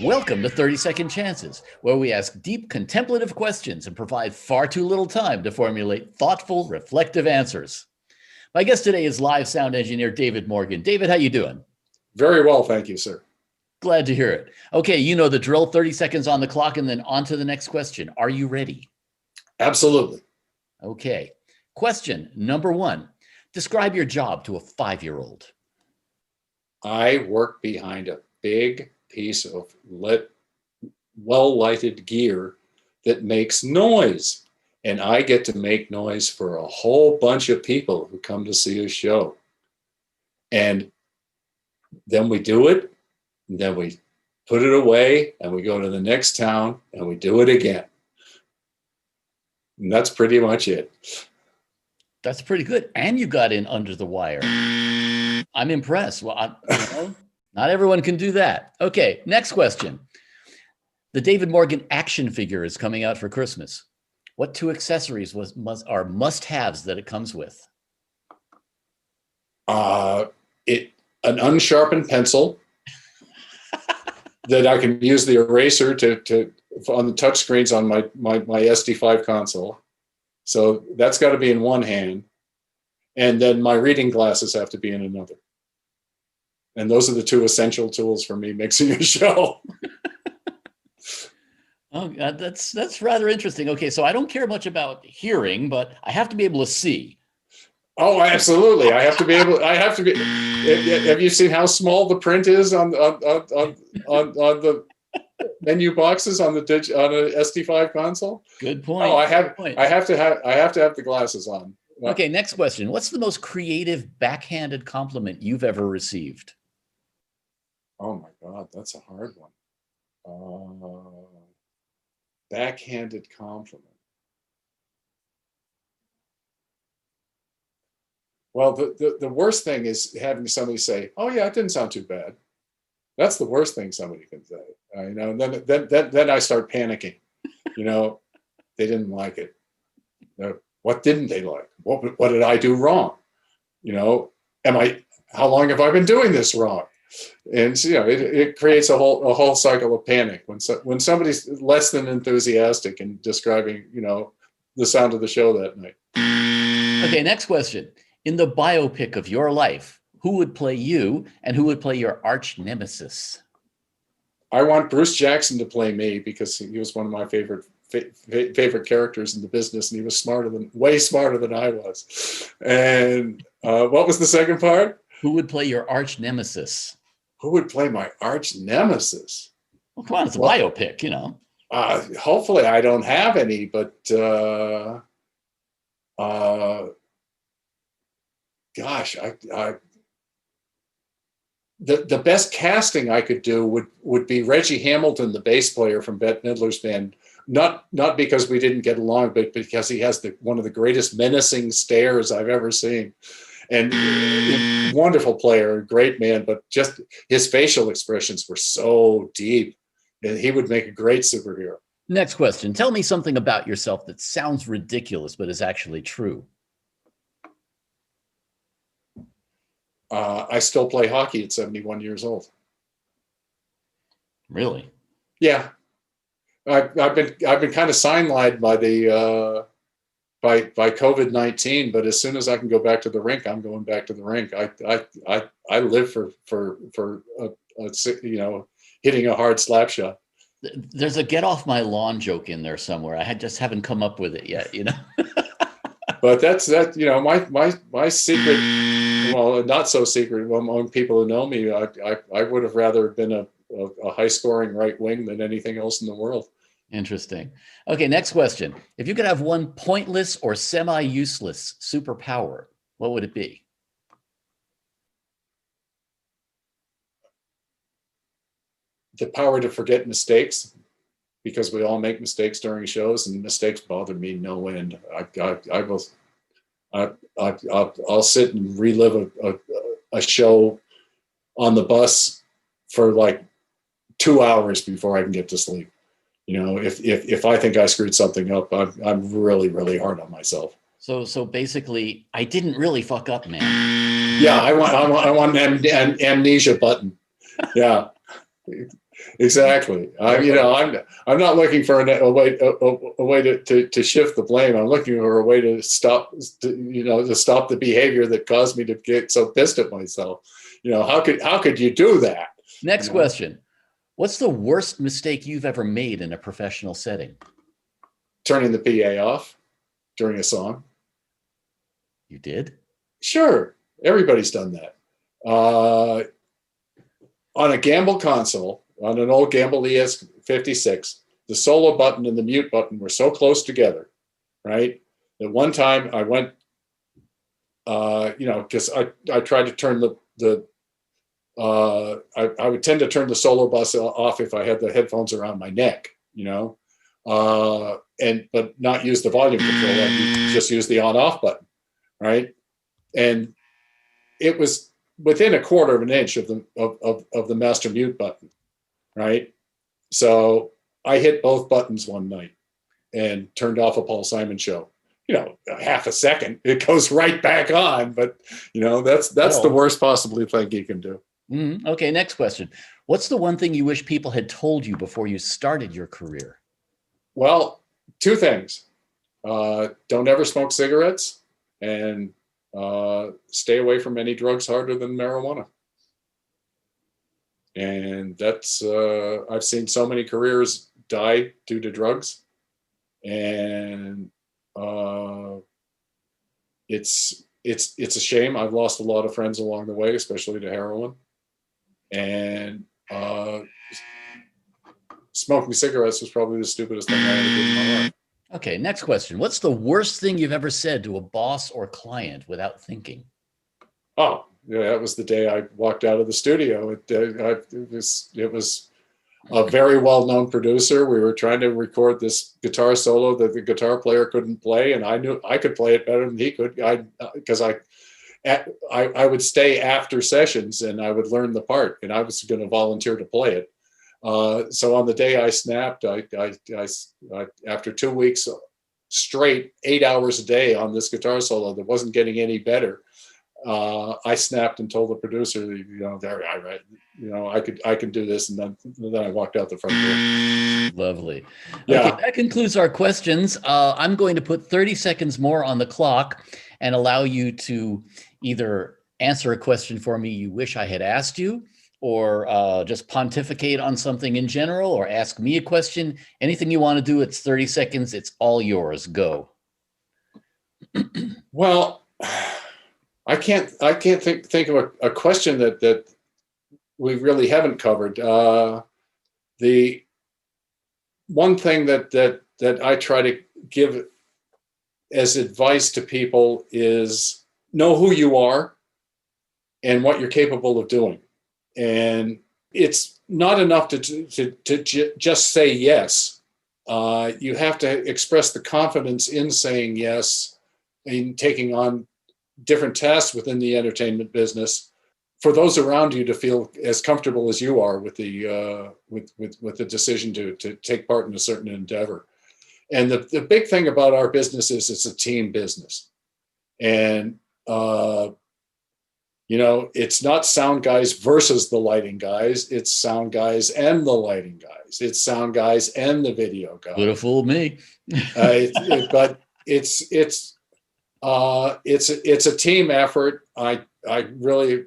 Welcome to 30-Second Chances, where we ask deep, contemplative questions and provide far too little time to formulate thoughtful, reflective answers. My guest today is live sound engineer David Morgan. David, how you doing? Very well, thank you, sir. Glad to hear it. Okay, you know the drill, 30 seconds on the clock and then on to the next question. Are you ready? Absolutely. Okay. Question number one. Describe your job to a 5-year-old. I work behind a big piece of well-lighted gear that makes noise. And I get to make noise for a whole bunch of people who come to see a show. And then we do it, and then we put it away, and we go to the next town, and we do it again. And that's pretty much it. That's pretty good. And you got in under the wire. I'm impressed. Well, not everyone can do that. Okay, next question. The David Morgan action figure is coming out for Christmas. What two accessories are must-haves that it comes with? An unsharpened pencil that I can use the eraser to on the touch screens on my SD5 console. So that's got to be in one hand. And then my reading glasses have to be in another. And those are the two essential tools for me mixing a show. Oh, that's rather interesting. Okay, so I don't care much about hearing, but I have to be able to see. Oh, absolutely! I have to be. Have you seen how small the print is on the menu boxes on a SD5 console? Good point. Oh, I have to have the glasses on. Okay, next question. What's the most creative backhanded compliment you've ever received? Oh my God, that's a hard one. Backhanded compliment. Well, the worst thing is having somebody say, "Oh yeah, it didn't sound too bad." That's the worst thing somebody can say. And then I start panicking. They didn't like it. What didn't they like? What did I do wrong? How long have I been doing this wrong? And it creates a whole cycle of panic when somebody's less than enthusiastic in describing the sound of the show that night. Okay, next question. In the biopic of your life, who would play you and who would play your arch nemesis? I want Bruce Jackson to play me because he was one of my favorite characters in the business, and he was way smarter than I was. And what was the second part? Who would play your arch nemesis? Who would play my arch nemesis? Well, come on, it's a biopic, Hopefully I don't have any, but gosh, the best casting I could do would be Reggie Hamilton, the bass player from Bette Midler's band. Not because we didn't get along, but because he has one of the greatest menacing stares I've ever seen. And wonderful player, great man, but just his facial expressions were so deep, and he would make a great superhero. Next question. Tell me something about yourself that sounds ridiculous, but is actually true. I still play hockey at 71 years old. Really? Yeah. I've been kind of sidelined by the by COVID-19, but as soon as I can go back to the rink, I'm going back to the rink. I live for hitting a hard slap shot. There's a get off my lawn joke in there somewhere. I just haven't come up with it yet, But that's my secret. Well, not so secret among people who know me. I would have rather been a high scoring right wing than anything else in the world. Interesting. Okay, next question. If you could have one pointless or semi-useless superpower, what would it be? The power to forget mistakes, because we all make mistakes during shows, and mistakes bother me no end. I'll sit and relive a show on the bus for like 2 hours before I can get to sleep. If I think I screwed something up, I'm really, really hard on myself. So basically, I didn't really fuck up, man. Yeah, I want an amnesia button. Yeah. Exactly. I'm not looking for a way to shift the blame. I'm looking for a way to stop the behavior that caused me to get so pissed at myself. How could you do that? Next question. What's the worst mistake you've ever made in a professional setting? Turning the PA off during a song. You did? Sure. Everybody's done that. On a Gamble console, on an old Gamble ES56, the solo button and the mute button were so close together, right? That one time I went, because I tried to turn I would tend to turn the solo bus off if I had the headphones around my neck, but not use the volume control. I just use the on-off button, right? And it was within a quarter of an inch of the master mute button, right? So I hit both buttons one night and turned off a Paul Simon show. Half a second, it goes right back on. But that's the worst possibly thing you can do. Okay, next question. What's the one thing you wish people had told you before you started your career? Well, two things. Don't ever smoke cigarettes, and stay away from any drugs harder than marijuana. And that's I've seen so many careers die due to drugs, and it's a shame. I've lost a lot of friends along the way, especially to heroin. And smoking cigarettes was probably the stupidest thing I ever did in my life. Okay, next question. What's the worst thing you've ever said to a boss or client without thinking? Oh, yeah, that was the day I walked out of the studio. It was a very well-known producer. We were trying to record this guitar solo that the guitar player couldn't play, and I knew I could play it better than he could. Because I would stay after sessions and I would learn the part, and I was going to volunteer to play it. So on the day I snapped, I after 2 weeks straight, 8 hours a day on this guitar solo that wasn't getting any better, I snapped and told the producer, I can do this, and then I walked out the front door. Lovely. Yeah. Okay, that concludes our questions. I'm going to put 30 seconds more on the clock and allow you to either answer a question for me you wish I had asked you, or just pontificate on something in general, or ask me a question. Anything you want to do, it's 30 seconds. It's all yours. Go. Well, I can't think of a question that we really haven't covered. The one thing that I try to give as advice to people is know who you are and what you're capable of doing. And it's not enough to just say yes. You have to express the confidence in saying yes, in taking on different tasks within the entertainment business, for those around you to feel as comfortable as you are with the decision to take part in a certain endeavor. And the big thing about our business is it's a team business. And it's not sound guys versus the lighting guys. It's sound guys and the lighting guys. It's sound guys and the video guys. Would have fooled me. But it's a team effort. I really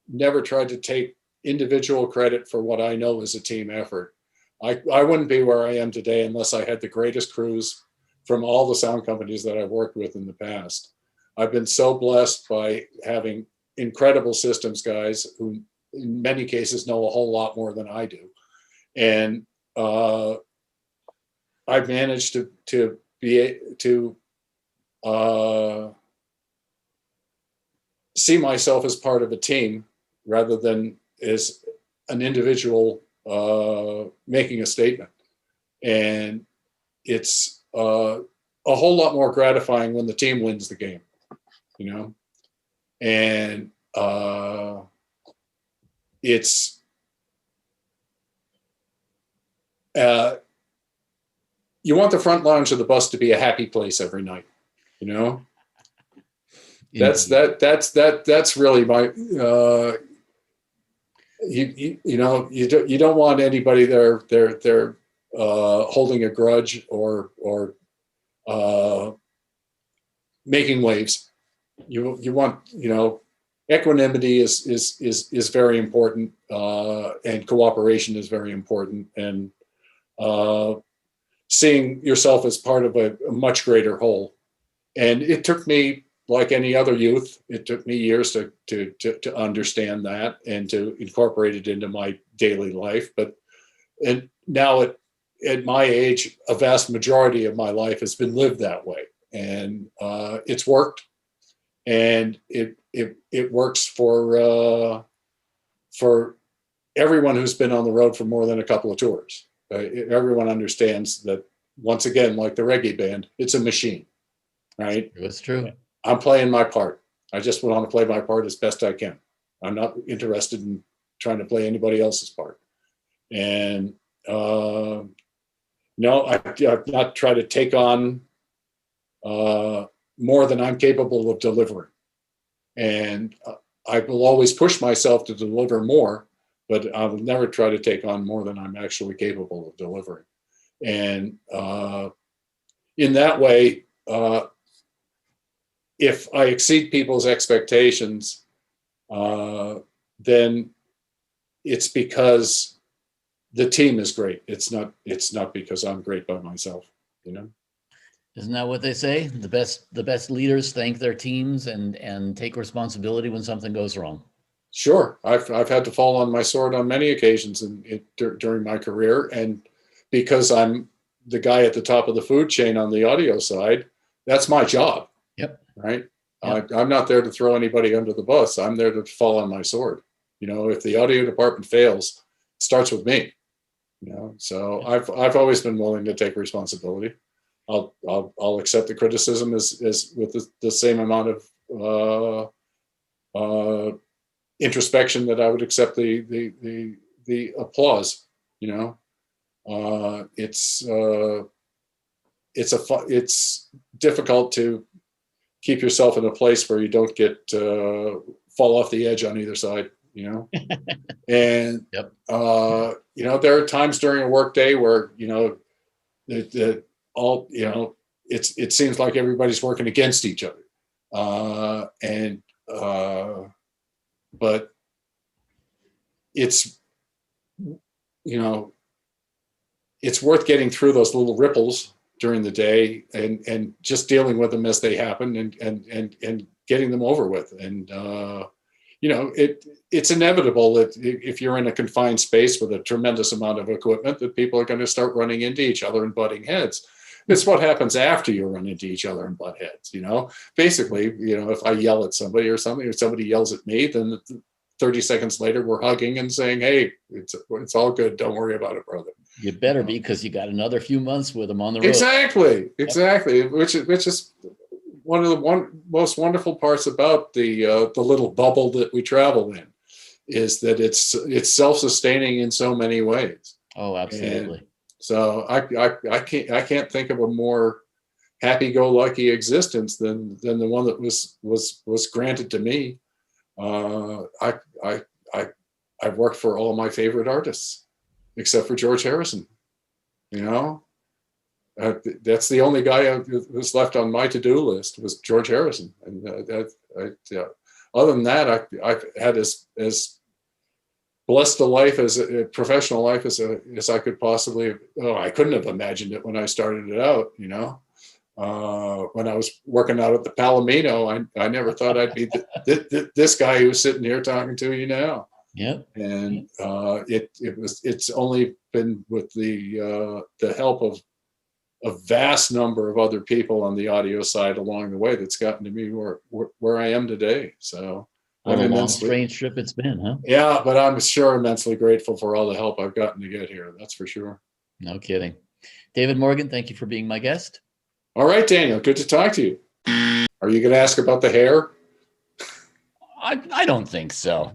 never tried to take individual credit for what I know is a team effort. I wouldn't be where I am today unless I had the greatest crews from all the sound companies that I've worked with in the past. I've been so blessed by having incredible systems guys who in many cases know a whole lot more than I do. And I've managed to see myself as part of a team rather than as an individual making a statement. And it's a whole lot more gratifying when the team wins the game, and it's you want the front lounge of the bus to be a happy place every night, That's really my you don't want anybody they're holding a grudge or making waves. You want, equanimity is very important, and cooperation is very important, and seeing yourself as part of a much greater whole. And it took me, like any other youth, it took me years to understand that and to incorporate it into my daily life. And now at my age, a vast majority of my life has been lived that way, and it's worked, and it works for everyone who's been on the road for more than a couple of tours. Everyone understands that, once again, like the reggae band, it's a machine, right? It's true. I'm playing my part. I just want to play my part as best I can. I'm not interested in trying to play anybody else's part. And no, I've not tried to take on more than I'm capable of delivering. And I will always push myself to deliver more, but I will never try to take on more than I'm actually capable of delivering. And in that way, if I exceed people's expectations, then it's because the team is great. It's not because I'm great by myself, Isn't that what they say? The best leaders thank their teams and take responsibility when something goes wrong. Sure. I've had to fall on my sword on many occasions during my career. And because I'm the guy at the top of the food chain on the audio side, that's my job. Yep. Right. Yep. I'm not there to throw anybody under the bus. I'm there to fall on my sword. If the audio department fails, it starts with me. So I've always been willing to take responsibility. I'll accept the criticism as with the same amount of introspection that I would accept the applause. It's difficult to keep yourself in a place where you don't get fall off the edge on either side. And Yep. There are times during a work day where it seems like everybody's working against each other, but it's it's worth getting through those little ripples during the day and just dealing with them as they happen and getting them over with. And it's inevitable that if you're in a confined space with a tremendous amount of equipment, that people are going to start running into each other and butting heads. It's what happens after you run into each other and butt heads. Basically, if I yell at somebody or something, or somebody yells at me, then 30 seconds later we're hugging and saying, "Hey, it's all good. Don't worry about it, brother." You better be, because you got another few months with them on the road. Exactly. Which is one of the most wonderful parts about the little bubble that we travel in, is that it's self-sustaining in so many ways. Oh, absolutely. And so I can't think of a more happy-go-lucky existence than the one that was granted to me. I've worked for all my favorite artists, except for George Harrison. That's the only guy who was left on my to-do list, was George Harrison. And other than that, I've had as blessed a life, as a professional life, as I could possibly. I couldn't have imagined it when I started it out. When I was working out at the Palomino, I never thought I'd be this guy who's sitting here talking to you now. Yeah. And it's only been with the help of a vast number of other people on the audio side along the way that's gotten to me where I am today. So what a long, strange trip it's been, huh? Yeah, but I'm sure immensely grateful for all the help I've gotten to get here. That's for sure. No kidding. David Morgan, thank you for being my guest. All right, Daniel, good to talk to you. Are you going to ask about the hair? I don't think so.